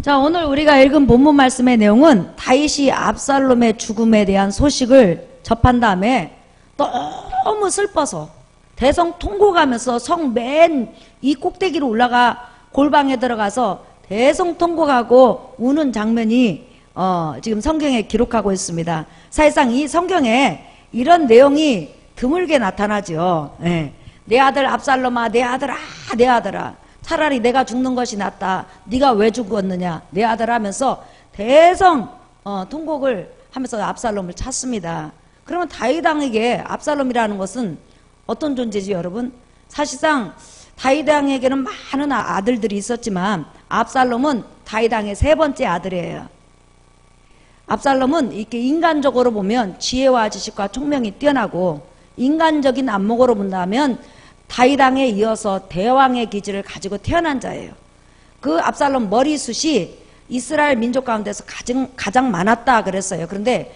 자, 오늘 우리가 읽은 본문 말씀의 내용은 다윗이 압살롬의 죽음에 대한 소식을 접한 다음에 너무 슬퍼서 대성통곡하면서 성 맨 이 꼭대기로 올라가 골방에 들어가서 대성통곡하고 우는 장면이 지금 성경에 기록하고 있습니다. 사실상 이 성경에 이런 내용이 드물게 나타나죠. 네. 내 아들 압살롬아, 내 아들아, 내 아들아, 차라리 내가 죽는 것이 낫다. 네가 왜 죽었느냐, 내 아들 하면서 대성 통곡을 하면서 압살롬을 찾습니다. 그러면 다윗 왕에게 압살롬이라는 것은 어떤 존재지 여러분? 사실상 다윗 왕에게는 많은 아들들이 있었지만 압살롬은 다윗 왕의 세 번째 아들이에요. 압살롬은 이렇게 인간적으로 보면 지혜와 지식과 총명이 뛰어나고, 인간적인 안목으로 본다면 다윗 왕에 이어서 대왕의 기질을 가지고 태어난 자예요. 그 압살롬 머리숱이 이스라엘 민족 가운데서 가장 많았다 그랬어요. 그런데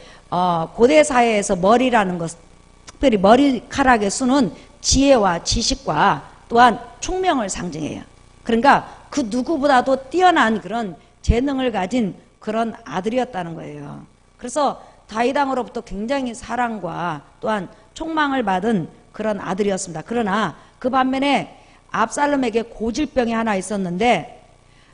고대 사회에서 머리라는 것, 특별히 머리카락의 수는 지혜와 지식과 또한 총명을 상징해요. 그러니까 그 누구보다도 뛰어난 그런 재능을 가진 그런 아들이었다는 거예요. 그래서 다윗 왕으로부터 굉장히 사랑과 또한 총망을 받은 그런 아들이었습니다. 그러나 그 반면에 압살롬에게 고질병이 하나 있었는데,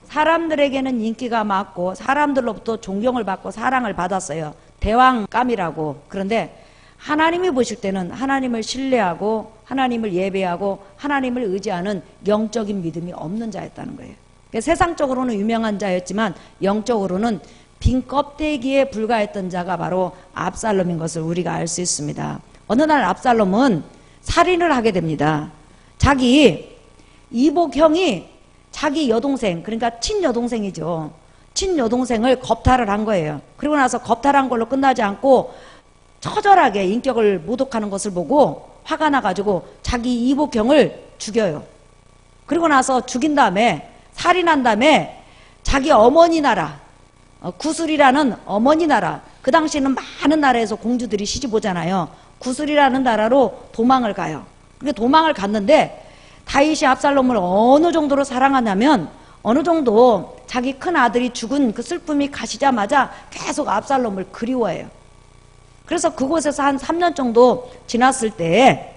사람들에게는 인기가 많고 사람들로부터 존경을 받고 사랑을 받았어요. 대왕감이라고. 그런데 하나님이 보실 때는 하나님을 신뢰하고 하나님을 예배하고 하나님을 의지하는 영적인 믿음이 없는 자였다는 거예요. 세상적으로는 유명한 자였지만 영적으로는 빈 껍데기에 불과했던 자가 바로 압살롬인 것을 우리가 알 수 있습니다. 어느 날 압살롬은 살인을 하게 됩니다. 자기 이복형이 자기 여동생, 그러니까 친여동생이죠. 친여동생을 겁탈을 한 거예요. 그리고 나서 겁탈한 걸로 끝나지 않고 처절하게 인격을 모독하는 것을 보고 화가 나가지고 자기 이복형을 죽여요. 그리고 나서 죽인 다음에, 살인한 다음에 자기 어머니 나라, 구슬이라는 어머니 나라, 그 당시에는 많은 나라에서 공주들이 시집 오잖아요. 구슬이라는 나라로 도망을 가요. 그게 도망을 갔는데 다윗이 압살롬을 어느 정도로 사랑하냐면, 어느 정도 자기 큰 아들이 죽은 그 슬픔이 가시자마자 계속 압살롬을 그리워해요. 그래서 그곳에서 한 3년 정도 지났을 때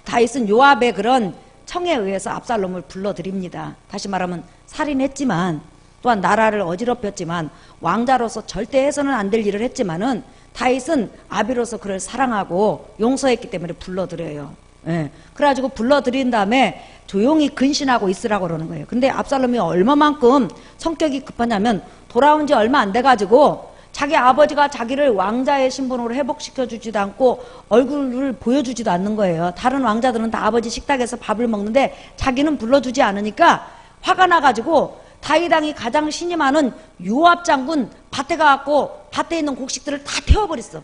다윗은 요압의 그런 청에 의해서 압살롬을 불러들입니다. 다시 말하면 살인했지만, 또한 나라를 어지럽혔지만, 왕자로서 절대 해서는 안 될 일을 했지만은 다윗은 아비로서 그를 사랑하고 용서했기 때문에 불러들여요. 예. 그래가지고 불러들인 다음에 조용히 근신하고 있으라고 그러는 거예요. 근데 압살롬이 얼마만큼 성격이 급하냐면, 돌아온 지 얼마 안 돼가지고 자기 아버지가 자기를 왕자의 신분으로 회복시켜주지도 않고 얼굴을 보여주지도 않는 거예요. 다른 왕자들은 다 아버지 식탁에서 밥을 먹는데 자기는 불러주지 않으니까 화가 나가지고 다윗 왕이 가장 신이 많은 요압 장군 밭에 가갖고 밭에 있는 곡식들을 다 태워버렸어.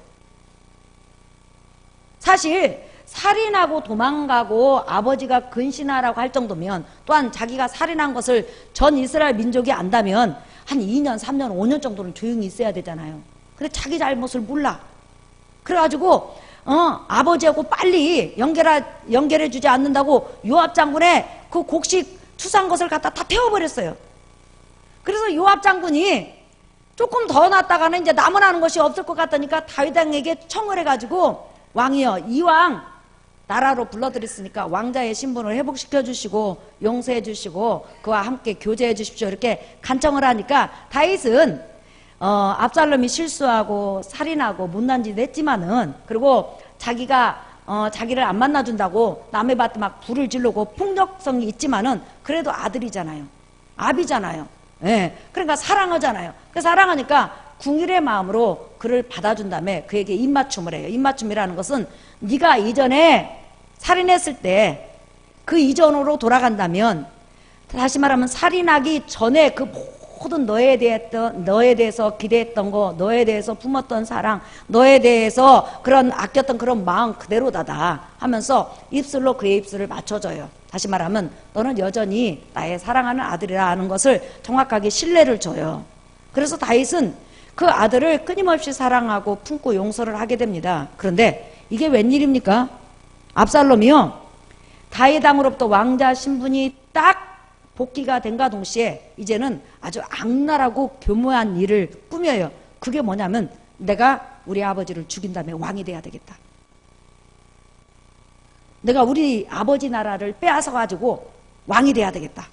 사실 살인하고 도망가고 아버지가 근신하라고 할 정도면, 또한 자기가 살인한 것을 전 이스라엘 민족이 안다면 한 2년, 3년, 5년 정도는 조용히 있어야 되잖아요. 근데 자기 잘못을 몰라. 그래가지고 아버지하고 빨리 연결해주지 않는다고 요압 장군의 그 곡식 투사한 것을 갖다 다 태워버렸어요. 그래서 요압 장군이 조금 더 놨다가는 이제 남아나는 것이 없을 것 같다니까 다윗 왕에게 청을 해가지고, 왕이여, 이왕 나라로 불러들였으니까 왕자의 신분을 회복시켜 주시고 용서해 주시고 그와 함께 교제해 주십시오, 이렇게 간청을 하니까 다윗은 압살롬이 실수하고 살인하고 못난 짓 했지만은, 그리고 자기가 자기를 안 만나준다고 남의 밭에 막 불을 지르고 폭력성이 있지만은 그래도 아들이잖아요. 아비잖아요. 예. 그러니까 사랑하잖아요. 그 사랑하니까 궁일의 마음으로 그를 받아준 다음에 그에게 입맞춤을 해요. 입맞춤이라는 것은 네가 이전에 살인했을 때 그 이전으로 돌아간다면, 다시 말하면 살인하기 전에 그 모든 너에 대해서 기대했던 거, 너에 대해서 품었던 사랑, 너에 대해서 그런 아꼈던 그런 마음 그대로다다 하면서 입술로 그의 입술을 맞춰줘요. 다시 말하면 너는 여전히 나의 사랑하는 아들이라 하는 것을 정확하게 신뢰를 줘요. 그래서 다윗은 그 아들을 끊임없이 사랑하고 품고 용서를 하게 됩니다. 그런데 이게 웬일입니까? 압살롬이요, 다윗 왕으로부터 왕자 신분이 딱 복귀가 된가 동시에 이제는 아주 악랄하고 교묘한 일을 꾸며요. 그게 뭐냐면 내가 우리 아버지를 죽인 다음에 왕이 돼야 되겠다. 내가 우리 아버지 나라를 빼앗아 가지고 왕이 돼야 되겠다.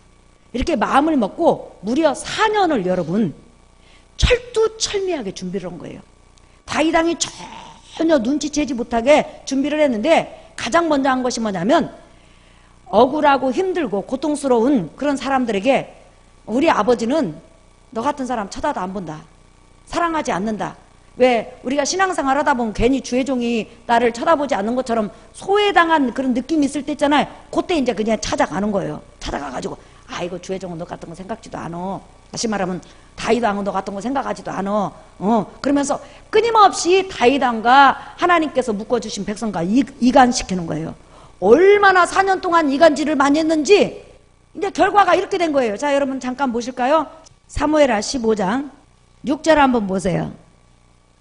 이렇게 마음을 먹고 무려 4년을 여러분 철두철미하게 준비를 한 거예요. 다윗 왕이 전혀 눈치채지 못하게 준비를 했는데 가장 먼저 한 것이 뭐냐면 억울하고 힘들고 고통스러운 그런 사람들에게 우리 아버지는 너 같은 사람 쳐다도 안 본다. 사랑하지 않는다. 왜 우리가 신앙생활 하다 보면 괜히 주의 종이 나를 쳐다보지 않는 것처럼 소외당한 그런 느낌이 있을 때 있잖아요. 그때 이제 그냥 찾아가는 거예요. 찾아가가지고 아이고 주의 종은 너 같은 거 생각지도 않아. 다시 말하면 다윗 왕은 너 같은 거 생각하지도 않아. 그러면서 끊임없이 다윗 왕과 하나님께서 묶어주신 백성과 이간시키는 거예요. 얼마나 4년 동안 이간질을 많이 했는지 이제 결과가 이렇게 된 거예요. 자, 여러분 잠깐 보실까요? 사무엘하 15장 6절 한번 보세요.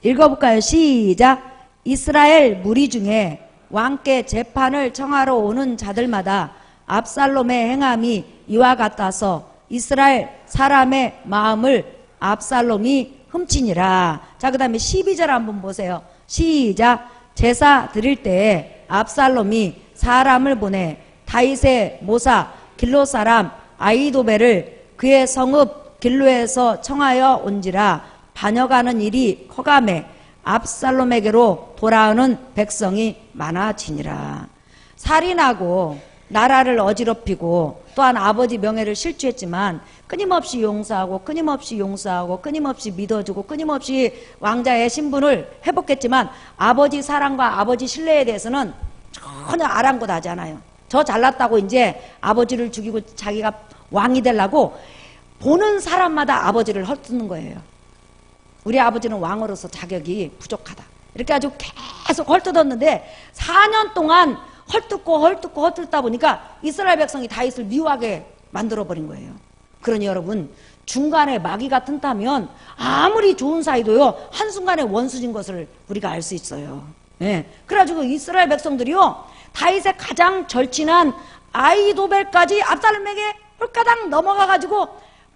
읽어볼까요? 시작. 이스라엘 무리 중에 왕께 재판을 청하러 오는 자들마다 압살롬의 행함이 이와 같아서 이스라엘 사람의 마음을 압살롬이 훔치니라. 자, 그 다음에 12절 한번 보세요. 시작. 제사 드릴 때에 압살롬이 사람을 보내 다윗의 모사 길로 사람 아히도벨을 그의 성읍 길로에서 청하여 온지라. 반역하는 일이 커감해 압살롬에게로 돌아오는 백성이 많아지니라. 살인하고 나라를 어지럽히고 또한 아버지 명예를 실추했지만 끊임없이 용서하고 끊임없이 용서하고 끊임없이 믿어주고 끊임없이 왕자의 신분을 회복했지만 아버지 사랑과 아버지 신뢰에 대해서는 전혀 아랑곳하지 않아요. 저 잘났다고 이제 아버지를 죽이고 자기가 왕이 되려고 보는 사람마다 아버지를 헐뜯는 거예요. 우리 아버지는 왕으로서 자격이 부족하다. 이렇게 아주 계속 헐뜯었는데 4년 동안 헐뜯다 보니까 이스라엘 백성이 다윗을 미워하게 만들어버린 거예요. 그러니 여러분 중간에 마귀가 튼다면 아무리 좋은 사이도요 한순간에 원수진 것을 우리가 알 수 있어요. 예. 그래가지고 이스라엘 백성들이요 다윗의 가장 절친한 아히도벨까지 압살롬에게 홀가당 넘어가가지고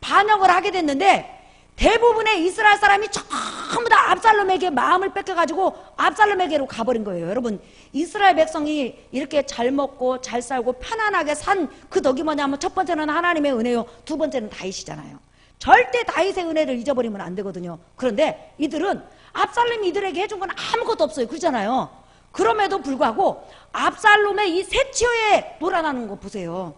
반역을 하게 됐는데 대부분의 이스라엘 사람이 전부 다 압살롬에게 마음을 뺏겨가지고 압살롬에게로 가버린 거예요. 여러분 이스라엘 백성이 이렇게 잘 먹고 잘 살고 편안하게 산 그 덕이 뭐냐면 첫 번째는 하나님의 은혜요, 두 번째는 다윗이잖아요. 절대 다윗의 은혜를 잊어버리면 안 되거든요. 그런데 이들은 압살롬이 이들에게 해준 건 아무것도 없어요. 그러잖아요. 그럼에도 불구하고 압살롬의 이 새치어에 놀아나는 거 보세요.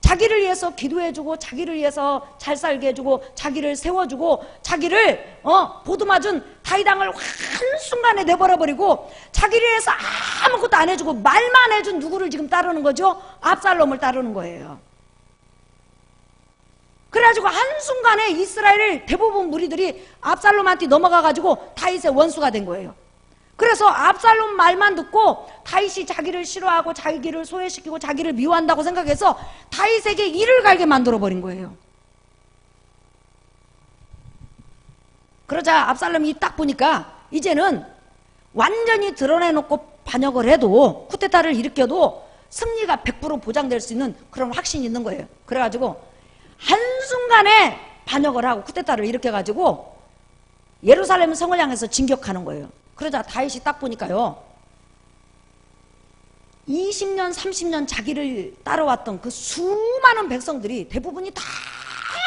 자기를 위해서 기도해주고 자기를 위해서 잘 살게 해주고 자기를 세워주고 자기를 보듬어준 다윗 왕을 한순간에 내버려버리고 자기를 위해서 아무것도 안 해주고 말만 해준 누구를 지금 따르는 거죠? 압살롬을 따르는 거예요. 그래가지고 한순간에 이스라엘 대부분 무리들이 압살롬한테 넘어가가지고 다윗의 원수가 된 거예요. 그래서 압살롬 말만 듣고 다윗이 자기를 싫어하고 자기를 소외시키고 자기를 미워한다고 생각해서 다윗에게 이를 갈게 만들어버린 거예요. 그러자 압살롬이 딱 보니까 이제는 완전히 드러내놓고 반역을 해도 쿠데타를 일으켜도 승리가 100% 보장될 수 있는 그런 확신이 있는 거예요. 그래가지고 한순간에 반역을 하고 쿠데타를 일으켜가지고 예루살렘 성을 향해서 진격하는 거예요. 그러자 다윗이 딱 보니까요 20년 30년 자기를 따라왔던 그 수많은 백성들이 대부분이 다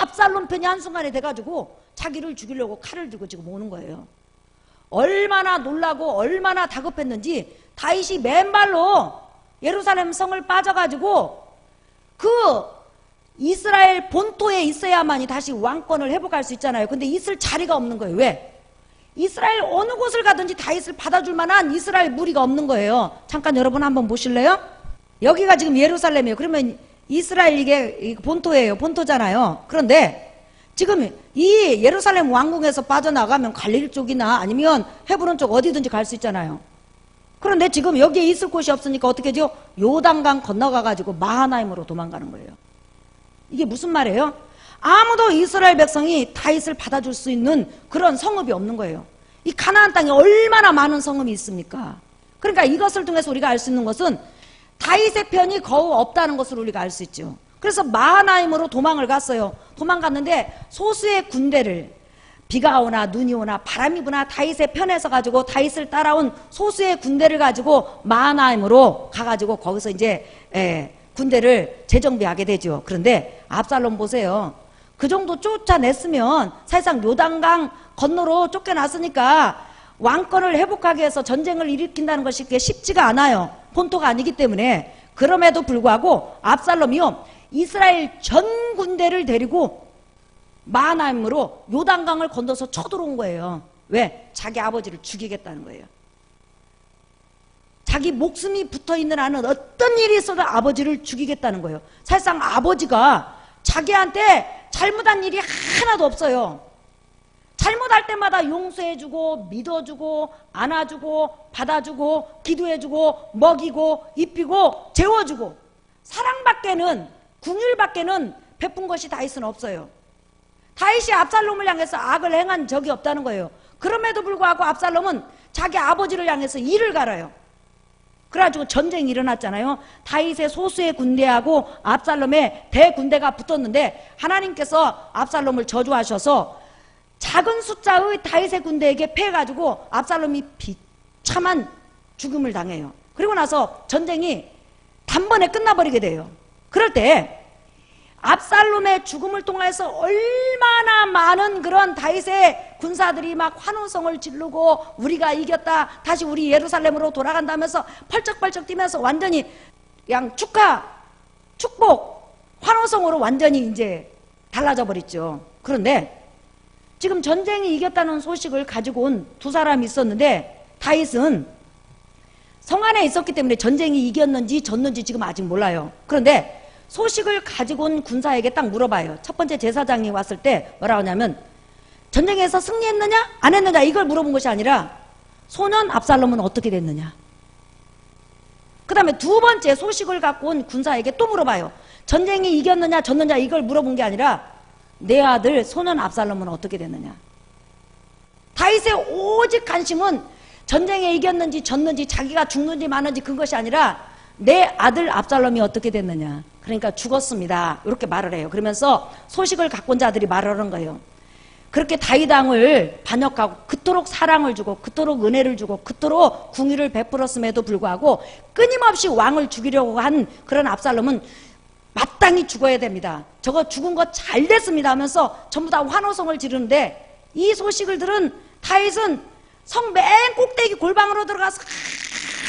압살롬 편이 한순간에 돼가지고 자기를 죽이려고 칼을 들고 지금 오는 거예요. 얼마나 놀라고 얼마나 다급했는지 다윗이 맨발로 예루살렘 성을 빠져가지고 그 이스라엘 본토에 있어야만이 다시 왕권을 회복할 수 있잖아요. 근데 있을 자리가 없는 거예요. 왜? 이스라엘 어느 곳을 가든지 다윗을 받아줄 만한 이스라엘 무리가 없는 거예요. 잠깐 여러분 한번 보실래요? 여기가 지금 예루살렘이에요. 그러면 이스라엘 이게 본토예요. 본토잖아요. 그런데 지금 이 예루살렘 왕궁에서 빠져나가면 갈릴 쪽이나 아니면 헤브론 쪽 어디든지 갈 수 있잖아요. 그런데 지금 여기에 있을 곳이 없으니까 어떻게 하죠? 요단강 건너가가지고 마하나임으로 도망가는 거예요. 이게 무슨 말이에요? 아무도 이스라엘 백성이 다윗을 받아줄 수 있는 그런 성읍이 없는 거예요. 이 가나안 땅에 얼마나 많은 성읍이 있습니까? 그러니까 이것을 통해서 우리가 알 수 있는 것은 다윗의 편이 거의 없다는 것을 우리가 알 수 있죠. 그래서 마하나임으로 도망을 갔어요. 도망갔는데 소수의 군대를, 비가 오나 눈이 오나 바람이 부나 다윗의 편에 서 가지고 다윗을 따라온 소수의 군대를 가지고 마하나임으로 가가지고 거기서 이제 군대를 재정비하게 되죠. 그런데 압살롬 보세요. 그 정도 쫓아냈으면 사실상 요단강 건너로 쫓겨났으니까 왕권을 회복하기 위해서 전쟁을 일으킨다는 것이 그게 쉽지가 않아요. 본토가 아니기 때문에. 그럼에도 불구하고 압살롬이요, 이스라엘 전 군대를 데리고 마하나임으로 요단강을 건너서 쳐들어온 거예요. 왜? 자기 아버지를 죽이겠다는 거예요. 자기 목숨이 붙어있는 한은 어떤 일이 있어도 아버지를 죽이겠다는 거예요. 사실상 아버지가 자기한테 잘못한 일이 하나도 없어요. 잘못할 때마다 용서해주고 믿어주고 안아주고 받아주고 기도해주고 먹이고 입히고 재워주고 사랑밖에는, 긍휼밖에는 베푼 것이 다윗은 없어요. 다윗이 압살롬을 향해서 악을 행한 적이 없다는 거예요. 그럼에도 불구하고 압살롬은 자기 아버지를 향해서 이를 갈아요. 그래가지고 전쟁이 일어났잖아요. 다윗의 소수의 군대하고 압살롬의 대군대가 붙었는데 하나님께서 압살롬을 저주하셔서 작은 숫자의 다윗의 군대에게 패해가지고 압살롬이 비참한 죽음을 당해요. 그리고 나서 전쟁이 단번에 끝나버리게 돼요. 그럴 때 압살롬의 죽음을 통해서 얼마나 많은 그런 다윗의 군사들이 막 환호성을 지르고 우리가 이겼다, 다시 우리 예루살렘으로 돌아간다면서 펄쩍펄쩍 뛰면서 완전히 그냥 축복, 환호성으로 완전히 이제 달라져 버렸죠. 그런데 지금 전쟁이 이겼다는 소식을 가지고 온 두 사람이 있었는데 다윗은 성 안에 있었기 때문에 전쟁이 이겼는지 졌는지 지금 아직 몰라요. 그런데 소식을 가지고 온 군사에게 딱 물어봐요. 첫 번째 제사장이 왔을 때 뭐라고 하냐면 전쟁에서 승리했느냐 안 했느냐 이걸 물어본 것이 아니라 소년 압살롬은 어떻게 됐느냐. 그 다음에 두 번째 소식을 갖고 온 군사에게 또 물어봐요. 전쟁이 이겼느냐 졌느냐 이걸 물어본 게 아니라 내 아들 소년 압살롬은 어떻게 됐느냐. 다윗의 오직 관심은 전쟁에 이겼는지 졌는지 자기가 죽는지 마는지 그것이 아니라 내 아들 압살롬이 어떻게 됐느냐. 그러니까 죽었습니다. 이렇게 말을 해요. 그러면서 소식을 갖고 온 자들이 말을 하는 거예요. 그렇게 다윗 왕을 반역하고 그토록 사랑을 주고 그토록 은혜를 주고 그토록 궁유를 베풀었음에도 불구하고 끊임없이 왕을 죽이려고 한 그런 압살롬은 마땅히 죽어야 됩니다. 저거 죽은 거 잘 됐습니다 하면서 전부 다 환호성을 지르는데 이 소식을 들은 다윗은 성 맨 꼭대기 골방으로 들어가서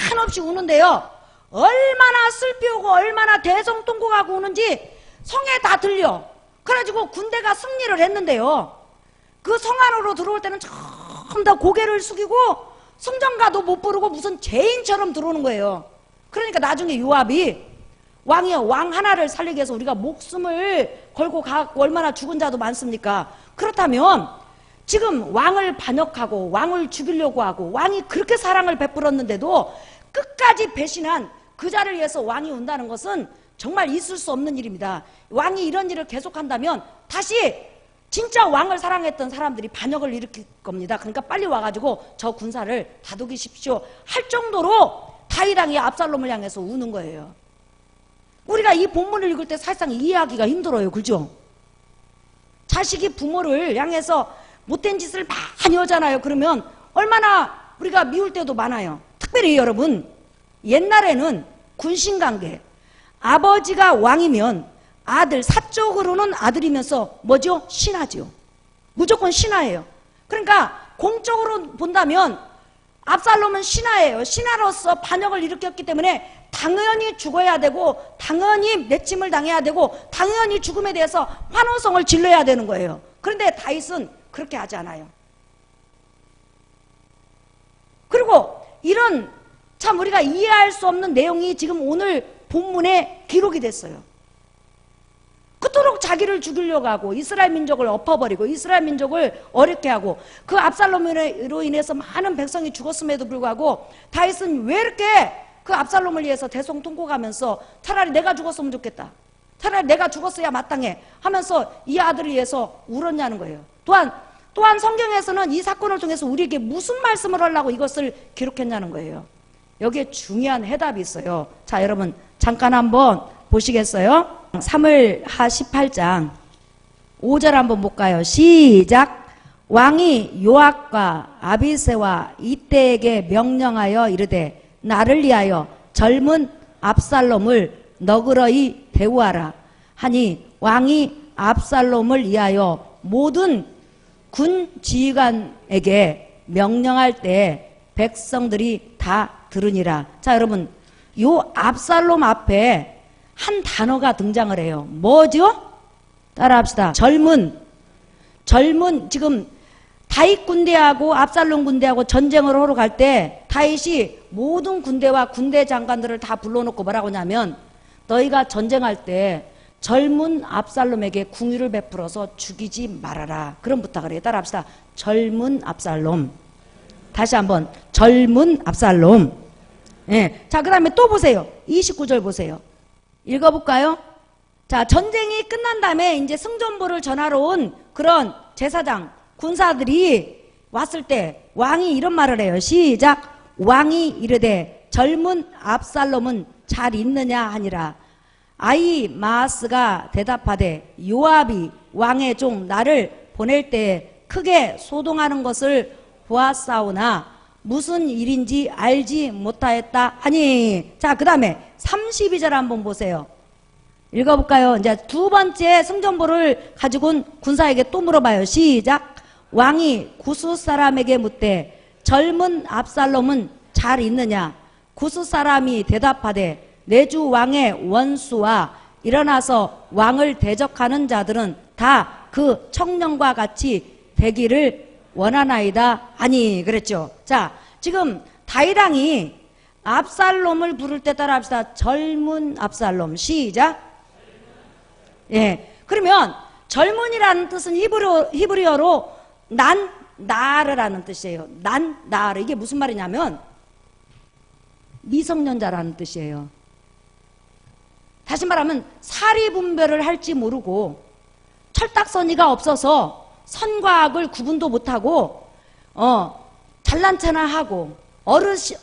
한없이 우는데요. 얼마나 슬피우고 얼마나 대성통곡하고 우는지 성에 다 들려. 그래가지고 군대가 승리를 했는데요. 그 성 안으로 들어올 때는 전부 다 고개를 숙이고 승전가도 못 부르고 무슨 죄인처럼 들어오는 거예요. 그러니까 나중에 요압이 왕이요, 왕 하나를 살리기 위해서 우리가 목숨을 걸고 가고 얼마나 죽은 자도 많습니까? 그렇다면 지금 왕을 반역하고 왕을 죽이려고 하고 왕이 그렇게 사랑을 베풀었는데도 끝까지 배신한 그 자를 위해서 왕이 온다는 것은 정말 있을 수 없는 일입니다. 왕이 이런 일을 계속한다면 다시 진짜 왕을 사랑했던 사람들이 반역을 일으킬 겁니다. 그러니까 빨리 와가지고 저 군사를 다독이십시오 할 정도로 다윗 왕이 압살롬을 향해서 우는 거예요. 우리가 이 본문을 읽을 때 사실상 이해하기가 힘들어요. 그죠? 자식이 부모를 향해서 못된 짓을 많이 하잖아요. 그러면 얼마나 우리가 미울 때도 많아요. 특별히 여러분, 옛날에는 군신관계, 아버지가 왕이면 아들, 사적으로는 아들이면서 뭐죠? 신하죠. 무조건 신하예요. 그러니까 공적으로 본다면 압살롬은 신하예요. 신하로서 반역을 일으켰기 때문에 당연히 죽어야 되고 당연히 맺힘을 당해야 되고 당연히 죽음에 대해서 환호성을 질러야 되는 거예요. 그런데 다윗은 그렇게 하지 않아요. 그리고 이런 참 우리가 이해할 수 없는 내용이 지금 오늘 본문에 기록이 됐어요. 그토록 자기를 죽이려고 하고 이스라엘 민족을 엎어버리고 이스라엘 민족을 어렵게 하고 그 압살롬으로 인해서 많은 백성이 죽었음에도 불구하고 다윗은 왜 이렇게 그 압살롬을 위해서 대성통곡하면서 차라리 내가 죽었으면 좋겠다, 차라리 내가 죽었어야 마땅해 하면서 이 아들을 위해서 울었냐는 거예요. 또한 성경에서는 이 사건을 통해서 우리에게 무슨 말씀을 하려고 이것을 기록했냐는 거예요. 여기에 중요한 해답이 있어요. 자, 여러분 잠깐 한번 보시겠어요? 사무엘하 18장 5절 한번 볼까요? 시작. 왕이 요압과 아비새와 이때에게 명령하여 이르되 나를 위하여 젊은 압살롬을 너그러이 대우하라 하니 왕이 압살롬을 위하여 모든 군 지휘관에게 명령할 때 백성들이 다 들으니라. 자, 여러분, 요 압살롬 앞에 한 단어가 등장을 해요. 뭐죠? 따라합시다. 젊은 지금 다윗 군대하고 압살롬 군대하고 전쟁을 하러 갈 때 다윗이 모든 군대와 군대 장관들을 다 불러놓고 뭐라고 하냐면 너희가 전쟁할 때 젊은 압살롬에게 궁유를 베풀어서 죽이지 말아라. 그런 부탁을 해요. 따라합시다. 젊은 압살롬. 다시 한번 젊은 압살롬. 예. 자, 그 다음에 또 보세요. 29절 보세요. 읽어볼까요? 자, 전쟁이 끝난 다음에 이제 승전보를 전하러 온 그런 제사장, 군사들이 왔을 때 왕이 이런 말을 해요. 시작. 왕이 이르되 젊은 압살롬은 잘 있느냐 하니라. 아히마아스가 대답하되 요압이 왕의 종 나를 보낼 때에 크게 소동하는 것을 보았사오나 무슨 일인지 알지 못하였다 하니. 자, 그 다음에 32절 한번 보세요. 읽어볼까요? 이제 두 번째 승전보를 가지고 온 군사에게 또 물어봐요. 시작. 왕이 구스 사람에게 묻되 젊은 압살롬은 잘 있느냐? 구스 사람이 대답하되 내 주 왕의 원수와 일어나서 왕을 대적하는 자들은 다 그 청년과 같이 되기를 원하나이다 하니. 그랬죠. 자, 지금 다윗 왕이 압살롬을 부를 때 따라합시다. 젊은 압살롬. 시작. 예. 그러면 젊은이라는 뜻은 히브리어로 나르라는 뜻이에요. 나르. 이게 무슨 말이냐면 미성년자라는 뜻이에요. 다시 말하면 사리 분별을 할지 모르고 철딱서니가 없어서 선과 악을 구분도 못하고 잘난 체나 하고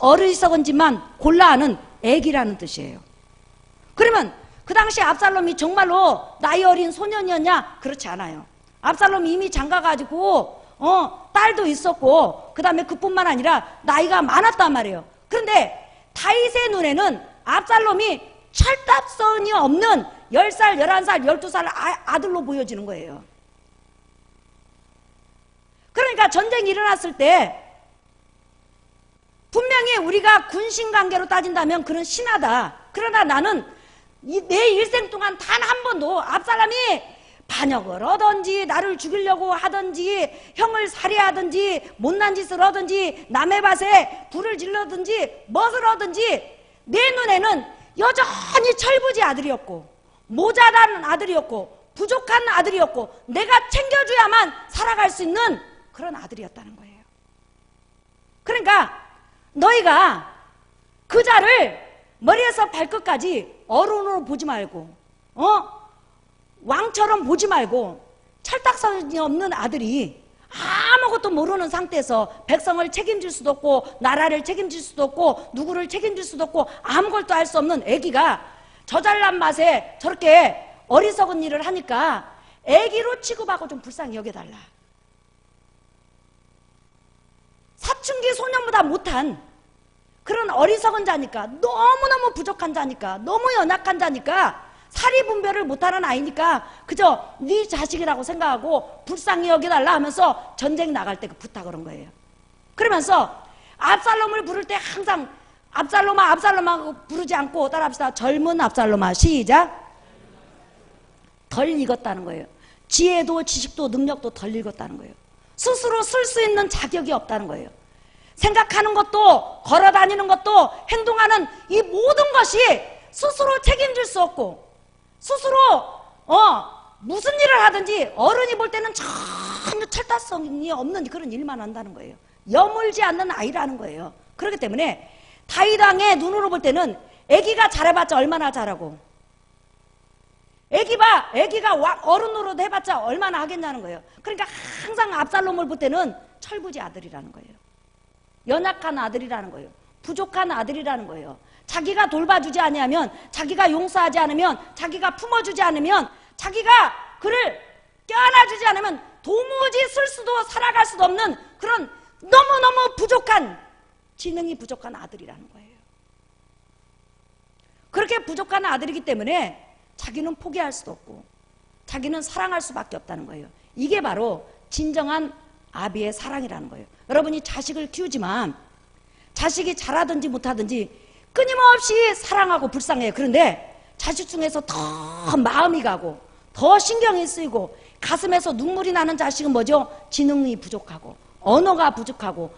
어리석은지만 골라 아는 애기라는 뜻이에요. 그러면 그 당시 압살롬이 정말로 나이 어린 소년이었냐? 그렇지 않아요. 압살롬이 이미 장가가지고 딸도 있었고 그 다음에 그뿐만 아니라 나이가 많았단 말이에요. 그런데 다윗의 눈에는 압살롬이 철딱선이 없는 10살, 11살, 12살 아들로 보여지는 거예요. 그러니까 전쟁이 일어났을 때 분명히 우리가 군신관계로 따진다면 그런 신하다. 그러나 나는 내 일생 동안 단 한 번도 압살롬이 반역을 하든지 나를 죽이려고 하든지 형을 살해하든지 못난 짓을 하든지 남의 밭에 불을 질러든지 무엇을 하든지 내 눈에는 여전히 철부지 아들이었고 모자란 아들이었고 부족한 아들이었고 내가 챙겨줘야만 살아갈 수 있는 그런 아들이었다는 거예요. 그러니까 너희가 그 자를 머리에서 발끝까지 어른으로 보지 말고 왕처럼 보지 말고 철딱선이 없는 아들이 아무것도 모르는 상태에서 백성을 책임질 수도 없고 나라를 책임질 수도 없고 누구를 책임질 수도 없고 아무것도 할 수 없는 애기가 저 잘난 맛에 저렇게 어리석은 일을 하니까 애기로 취급하고 좀 불쌍히 여겨달라. 사춘기 소년보다 못한 그런 어리석은 자니까 너무너무 부족한 자니까 너무 연약한 자니까 사리 분별을 못하는 아이니까 그저 네 자식이라고 생각하고 불쌍히 여겨달라 하면서 전쟁 나갈 때 그 부탁을 한 거예요. 그러면서 압살롬을 부를 때 항상 압살롬아 압살롬아 부르지 않고 따라합시다. 젊은 압살롬아. 시작. 덜 익었다는 거예요. 지혜도 지식도 능력도 덜 익었다는 거예요. 스스로 쓸 수 있는 자격이 없다는 거예요. 생각하는 것도 걸어다니는 것도 행동하는 이 모든 것이 스스로 책임질 수 없고 스스로 무슨 일을 하든지 어른이 볼 때는 전혀 철딱성이 없는 그런 일만 한다는 거예요. 여물지 않는 아이라는 거예요. 그렇기 때문에 다윗 왕의 눈으로 볼 때는 애기가 잘해봤자 얼마나 잘하고 애기가 어른으로 해봤자 얼마나 하겠냐는 거예요. 그러니까 항상 압살롬을 볼 때는 철부지 아들이라는 거예요. 연약한 아들이라는 거예요. 부족한 아들이라는 거예요. 자기가 돌봐주지 아니하면, 자기가 용서하지 않으면, 자기가 품어주지 않으면, 자기가 그를 껴안아주지 않으면 도무지 쓸 수도 살아갈 수도 없는 그런 너무너무 부족한, 지능이 부족한 아들이라는 거예요. 그렇게 부족한 아들이기 때문에 자기는 포기할 수도 없고 자기는 사랑할 수밖에 없다는 거예요. 이게 바로 진정한 아비의 사랑이라는 거예요. 여러분이 자식을 키우지만 자식이 잘하든지 못하든지 끊임없이 사랑하고 불쌍해요. 그런데 자식 중에서 더 마음이 가고 더 신경이 쓰이고 가슴에서 눈물이 나는 자식은 뭐죠? 지능이 부족하고 언어가 부족하고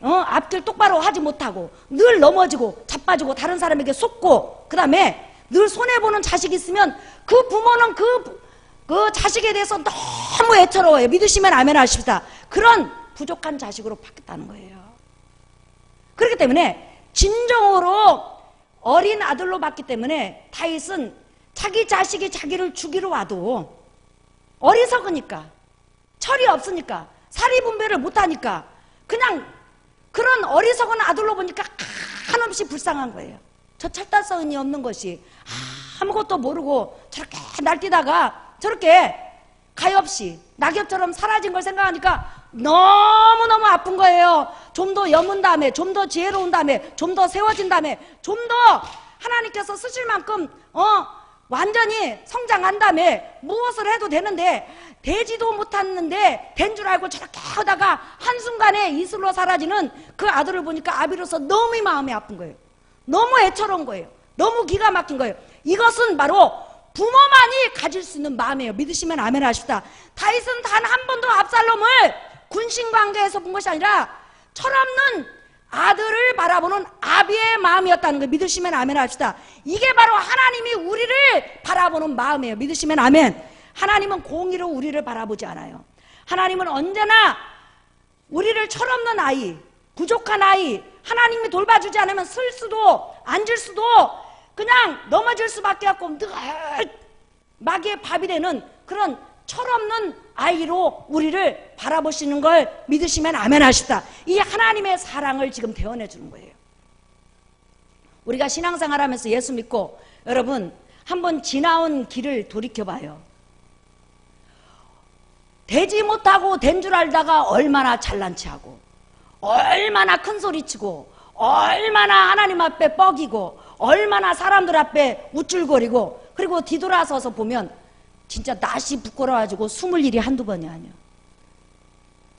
앞길 똑바로 하지 못하고 늘 넘어지고 자빠지고 다른 사람에게 속고, 그 다음에 늘 손해보는 자식이 있으면 그 부모는 그 자식에 대해서 너무 애처로워요. 믿으시면 아멘 하십시다. 그런 부족한 자식으로 바뀌었다는 거예요. 그렇기 때문에 진정으로 어린 아들로 봤기 때문에 다윗은 자기 자식이 자기를 죽이러 와도 어리석으니까, 철이 없으니까, 사리분별을 못하니까 그냥 그런 어리석은 아들로 보니까 한없이 불쌍한 거예요. 저 철달성이 없는 것이 아무것도 모르고 저렇게 날뛰다가 저렇게 가엾이 낙엽처럼 사라진 걸 생각하니까 너무너무 아픈 거예요. 좀 더 여문 다음에, 좀 더 지혜로운 다음에, 좀 더 세워진 다음에, 좀 더 하나님께서 쓰실 만큼 완전히 성장한 다음에 무엇을 해도 되는데 되지도 못했는데 된 줄 알고 저렇게 하다가 한순간에 이슬로 사라지는 그 아들을 보니까 아비로서 너무 마음이 아픈 거예요. 너무 애처로운 거예요. 너무 기가 막힌 거예요. 이것은 바로 부모만이 가질 수 있는 마음이에요. 믿으시면 아멘 하십시다. 다윗은 단 한 번도 압살롬을 군신관계에서 본 것이 아니라 철없는 아들을 바라보는 아비의 마음이었다는 걸 믿으시면 아멘 합시다. 이게 바로 하나님이 우리를 바라보는 마음이에요. 믿으시면 아멘. 하나님은 공의로 우리를 바라보지 않아요. 하나님은 언제나 우리를 철없는 아이, 부족한 아이, 하나님이 돌봐주지 않으면 쓸 수도 앉을 수도 그냥 넘어질 수밖에 없고 늘 마귀의 밥이 되는 그런 철없는 아이로 우리를 바라보시는 걸 믿으시면 아멘 하십시다. 이 하나님의 사랑을 지금 대언해 주는 거예요. 우리가 신앙생활 하면서 예수 믿고 여러분 한번 지나온 길을 돌이켜봐요. 되지 못하고 된 줄 알다가 얼마나 잘난 체하고 얼마나 큰 소리치고 얼마나 하나님 앞에 뻐기고 얼마나 사람들 앞에 우쭐거리고, 그리고 뒤돌아서서 보면 진짜 낯이 부끄러워가지고 숨을 일이 한두 번이 아니야.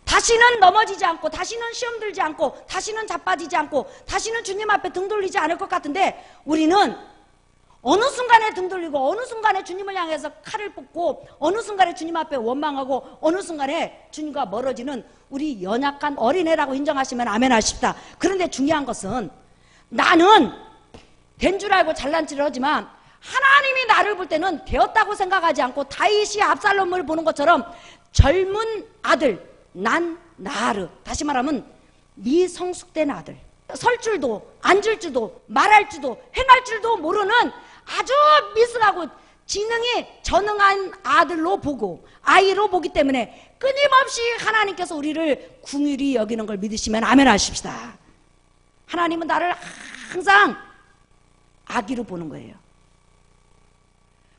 다시는 넘어지지 않고 다시는 시험 들지 않고 다시는 자빠지지 않고 다시는 주님 앞에 등 돌리지 않을 것 같은데 우리는 어느 순간에 등 돌리고 어느 순간에 주님을 향해서 칼을 뽑고 어느 순간에 주님 앞에 원망하고 어느 순간에 주님과 멀어지는 우리 연약한 어린애라고 인정하시면 아멘 하십시다. 그런데 중요한 것은 나는 된 줄 알고 잘난 체를 하지만 하나님이 나를 볼 때는 되었다고 생각하지 않고 다윗이 압살롬을 보는 것처럼 젊은 아들, 난 나르, 다시 말하면 미성숙된 아들, 설 줄도 앉을 줄도 말할 줄도 행할 줄도 모르는 아주 미숙하고 지능이 전능한 아들로 보고 아이로 보기 때문에 끊임없이 하나님께서 우리를 긍휼히 여기는 걸 믿으시면 아멘 하십시다. 하나님은 나를 항상 아기로 보는 거예요.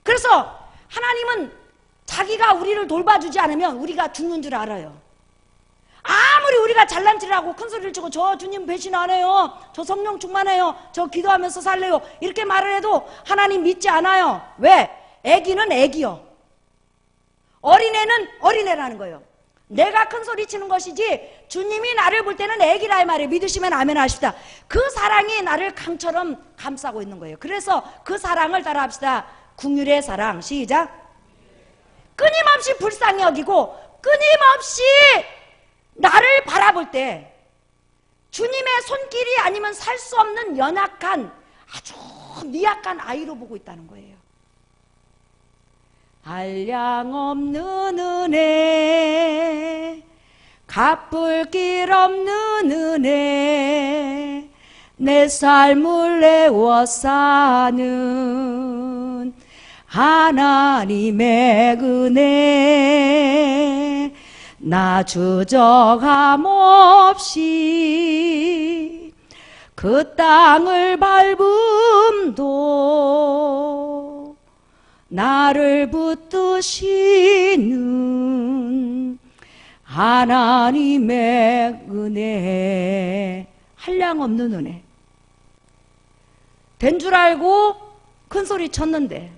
그래서 하나님은 자기가 우리를 돌봐주지 않으면 우리가 죽는 줄 알아요. 아무리 우리가 잘난질하고 큰소리를 치고 저 주님 배신 안 해요, 저 성령 충만해요, 저 기도하면서 살래요 이렇게 말을 해도 하나님 믿지 않아요. 왜? 애기는 애기요, 어린애는 어린애라는 거예요. 내가 큰소리 치는 것이지 주님이 나를 볼 때는 애기라 이 말이에요. 믿으시면 아멘 하십시다. 그 사랑이 나를 강처럼 감싸고 있는 거예요. 그래서 그 사랑을 따라합시다. 긍휼의 사랑. 시작. 끊임없이 불쌍히 여기고 끊임없이 나를 바라볼 때 주님의 손길이 아니면 살 수 없는 연약한 아주 미약한 아이로 보고 있다는 거예요. 한량 없는 은혜, 갚을 길 없는 은혜, 내 삶을 내어 사는 하나님의 은혜, 나 주저함 없이 그 그 땅을 밟음도 나를 붙드시는 하나님의 은혜, 한량없는 은혜. 된 줄 알고 큰 소리 쳤는데,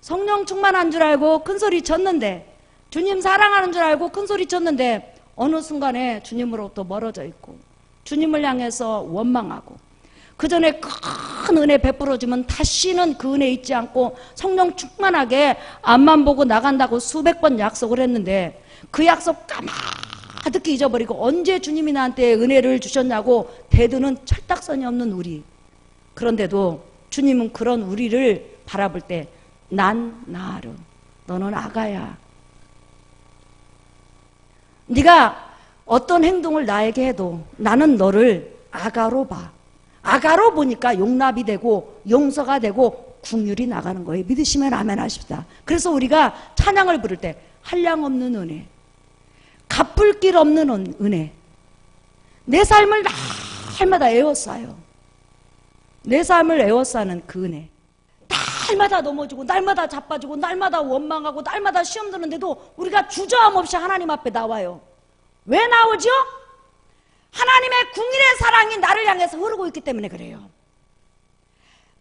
성령 충만한 줄 알고 큰 소리 쳤는데, 주님 사랑하는 줄 알고 큰 소리 쳤는데 어느 순간에 주님으로부터 멀어져 있고 주님을 향해서 원망하고, 그 전에 큰 은혜 베풀어주면 다시는 그 은혜 잊지 않고 성령 충만하게 앞만 보고 나간다고 수백 번 약속을 했는데 그 약속 까마득히 잊어버리고 언제 주님이 나한테 은혜를 주셨냐고 대드는 철딱선이 없는 우리. 그런데도 주님은 그런 우리를 바라볼 때 난 나아르, 너는 아가야. 네가 어떤 행동을 나에게 해도 나는 너를 아가로 봐. 아가로 보니까 용납이 되고 용서가 되고 긍휼이 나가는 거예요. 믿으시면 아멘 하십시다. 그래서 우리가 찬양을 부를 때 한량없는 은혜, 갚을 길 없는 은혜, 내 삶을 날마다 에워싸요. 내 삶을 에워싸는 그 은혜. 날마다 넘어지고 날마다 자빠지고 날마다 원망하고 날마다 시험 드는데도 우리가 주저함 없이 하나님 앞에 나와요. 왜 나오죠? 하나님의 궁일의 사랑이 나를 향해서 흐르고 있기 때문에 그래요.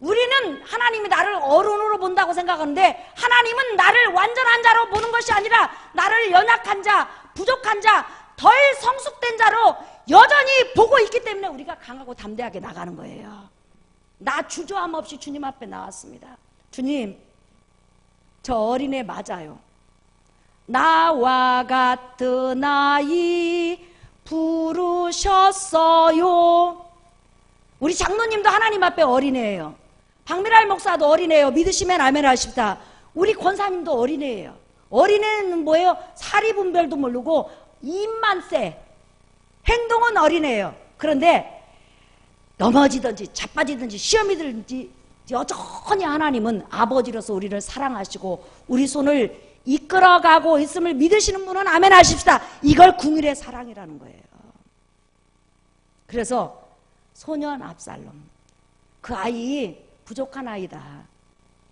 우리는 하나님이 나를 어른으로 본다고 생각하는데 하나님은 나를 완전한 자로 보는 것이 아니라 나를 연약한 자, 부족한 자, 덜 성숙된 자로 여전히 보고 있기 때문에 우리가 강하고 담대하게 나가는 거예요. 나 주저함 없이 주님 앞에 나왔습니다. 주님, 저 어린애 맞아요. 나와 같은 아이 부르셨어요. 우리 장로님도 하나님 앞에 어린애예요. 박미랄 목사도 어린애예요. 믿으시면 아멘 하십시다. 우리 권사님도 어린애예요. 어린애는 뭐예요? 사리분별도 모르고 입만 세. 행동은 어린애예요. 그런데 넘어지든지 자빠지든지 시험이 들든지 여전히 하나님은 아버지로서 우리를 사랑하시고 우리 손을 이끌어가고 있음을 믿으시는 분은 아멘 하십시다. 이걸 궁일의 사랑이라는 거예요. 그래서 소년 압살롬, 그 아이 부족한 아이다.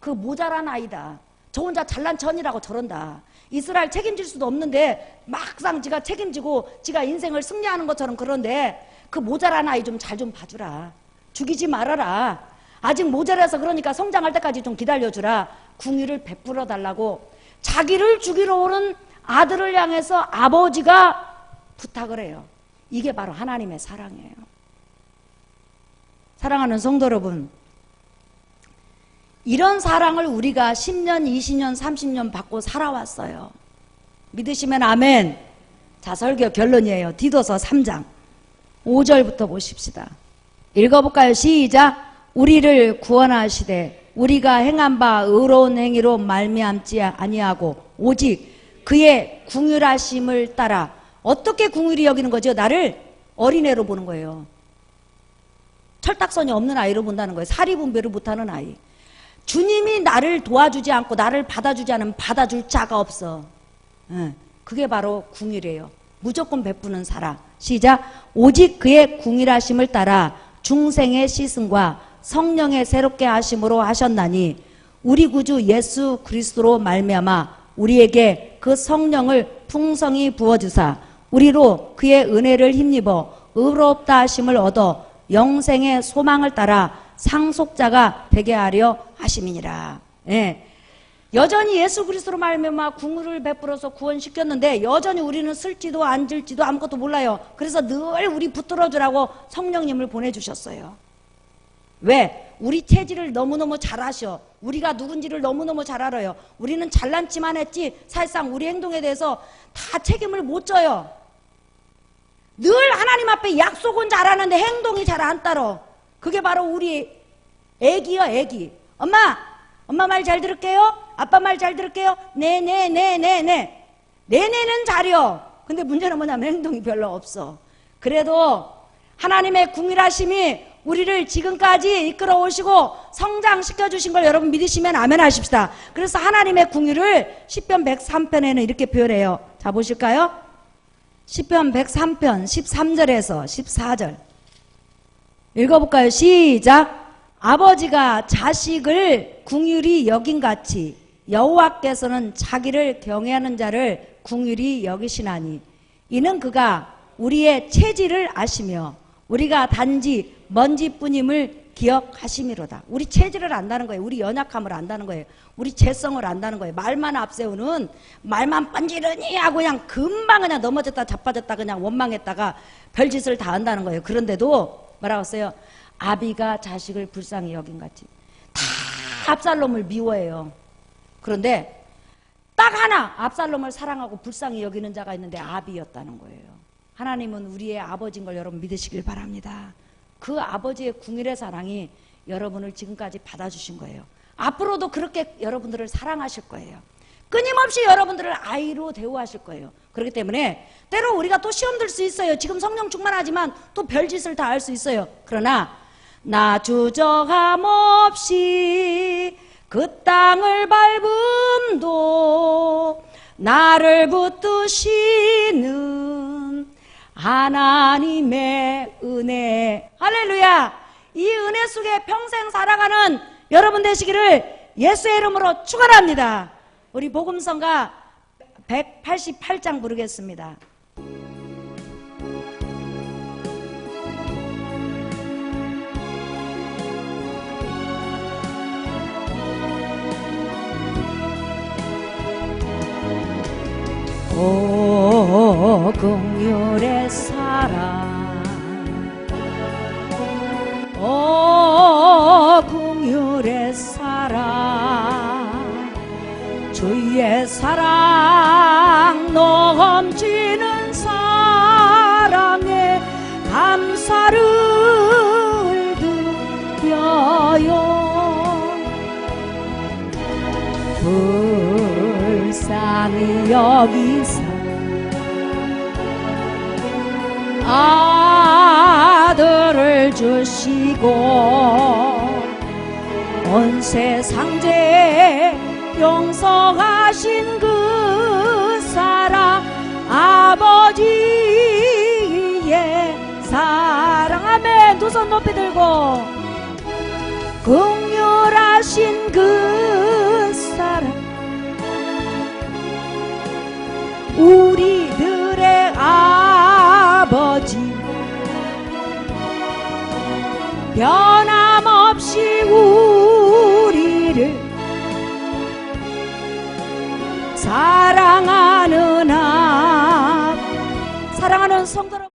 그 모자란 아이다. 저 혼자 잘난 천이라고 저런다. 이스라엘 책임질 수도 없는데 막상 지가 책임지고 지가 인생을 승리하는 것처럼 그런데 그 모자란 아이 좀 잘 좀 봐주라. 죽이지 말아라. 아직 모자라서 그러니까 성장할 때까지 좀 기다려주라. 궁유를 베풀어 달라고 자기를 죽이러 오는 아들을 향해서 아버지가 부탁을 해요. 이게 바로 하나님의 사랑이에요. 사랑하는 성도 여러분, 이런 사랑을 우리가 10년, 20년, 30년 받고 살아왔어요. 믿으시면 아멘. 자, 설교 결론이에요. 디도서 3장 5절부터 보십시다. 읽어볼까요? 시작. 우리를 구원하시되 우리가 행한 바 의로운 행위로 말미암지 아니하고 오직 그의 궁휼하심을 따라. 어떻게 궁휼히 여기는 거죠? 나를 어린애로 보는 거예요. 철딱선이 없는 아이로 본다는 거예요. 사리분별을 못하는 아이. 주님이 나를 도와주지 않고 나를 받아주지 않으면 받아줄 자가 없어. 그게 바로 궁휼이에요. 무조건 베푸는 사랑. 시작. 오직 그의 궁휼하심을 따라 중생의 씻음과 성령의 새롭게 하심으로 하셨나니 우리 구주 예수 그리스도로 말미암아 우리에게 그 성령을 풍성히 부어주사 우리로 그의 은혜를 힘입어 의롭다 하심을 얻어 영생의 소망을 따라 상속자가 되게 하려 하심이니라. 예. 여전히 예수 그리스도로 말미암아 궁휼을 베풀어서 구원시켰는데 여전히 우리는 쓸지도 앉을지도 아무것도 몰라요. 그래서 늘 우리 붙들어주라고 성령님을 보내주셨어요. 왜? 우리 체질을 너무너무 잘 아셔. 우리가 누군지를 너무너무 잘 알아요. 우리는 잘난지만 했지 사실상 우리 행동에 대해서 다 책임을 못 져요. 늘 하나님 앞에 약속은 잘하는데 행동이 잘 안 따라. 그게 바로 우리 애기요, 애기. 엄마 말 잘 들을게요. 아빠 말 잘 들을게요. 네는 잘해요. 근데 문제는 뭐냐면 행동이 별로 없어. 그래도 하나님의 궁휼하심이 우리를 지금까지 이끌어 오시고 성장시켜 주신 걸 여러분 믿으시면 아멘 하십시다. 그래서 하나님의 궁휼을 시편 103편에는 이렇게 표현해요. 자, 보실까요? 시편 103편 13절에서 14절. 읽어볼까요? 시작. 아버지가 자식을 긍휼히 여긴같이 여호와께서는 자기를 경외하는 자를 긍휼히 여기시나니 이는 그가 우리의 체질을 아시며 우리가 단지 먼지뿐임을 기억하심이로다. 우리 체질을 안다는 거예요. 우리 연약함을 안다는 거예요. 우리 죄성을 안다는 거예요. 말만 앞세우는, 말만 뻔지르니 하고 그냥 금방 그냥 넘어졌다 자빠졌다 그냥 원망했다가 별짓을 다 한다는 거예요. 그런데도 뭐라고 했어요? 아비가 자식을 불쌍히 여긴같이. 다 압살롬을 미워해요. 그런데 딱 하나 압살롬을 사랑하고 불쌍히 여기는 자가 있는데 아비였다는 거예요. 하나님은 우리의 아버지인 걸 여러분 믿으시길 바랍니다. 그 아버지의 궁일의 사랑이 여러분을 지금까지 받아주신 거예요. 앞으로도 그렇게 여러분들을 사랑하실 거예요. 끊임없이 여러분들을 아이로 대우하실 거예요. 그렇기 때문에 때로 우리가 또 시험 들 수 있어요. 지금 성령 충만하지만 또 별짓을 다 할 수 있어요. 그러나 나 주저함 없이 그 땅을 밟음도 나를 붙드시는 하나님의 은혜. 할렐루야. 이 은혜 속에 평생 살아가는 여러분 되시기를 예수의 이름으로 축원합니다. 우리 복음성가 188장 부르겠습니다. 오 긍휼의 사랑, 오 긍휼의 사랑, 주의 사랑 넘치는 사랑에 감사를 드려요. 불쌍히 여기사 아들을 주시고 온 세상 죄 용서하신 그 사랑, 아버지의 사랑하며 두 손 높이 들고 긍휼하신 그 사랑, 우리들의 아버지 변함없이 우리를 사랑하는 사랑하는 성도 여러분.